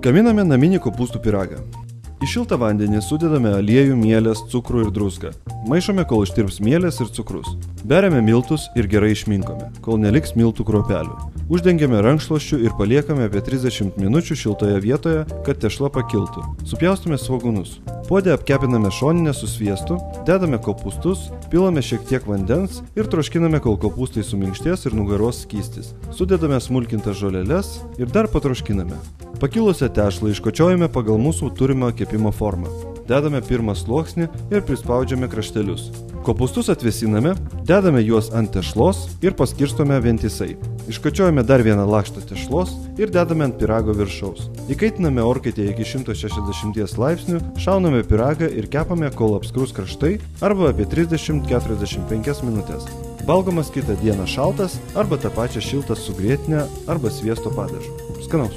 Gaminame naminį kopūstų pyragą. Į šiltą vandenį sudedame aliejų, mielės, cukrų ir druską. Maišome, kol ištirps mielės ir cukrus. Beriame miltus ir gerai išminkome, kol neliks miltų kruopelių. Uždengiame rankšluosčiu ir paliekame apie 30 minučių šiltoje vietoje, kad tešla pakiltų. Supjaustome svogūnus. Puode apkepiname šoninę su sviestu, dedame kopūstus, pilame šiek tiek vandens ir troškiname, kol kopūstai suminkštės ir nugaros skystis. Sudedame smulkintas žoleles ir dar patroškiname. Pakilusią tešlą iškočiojame pagal mūsų turimą kepimo formą. Dedame pirmą sluoksnį ir prispaudžiame kraštelius. Kopūstus atvėsiname, dedame juos ant tešlos ir paskirstome vientisai. Iškočiojame dar vieną lakštą tešlos ir dedame ant pyrago viršaus. Įkaitiname orkaitėje iki 160 laipsnių, šauname pyragą ir kepame, kol apskrus kraštai, arba apie 30-45 minutės. Valgomas kitą dieną šaltas arba tą pačią šiltą su grietinė arba sviesto padažu. Skanaus!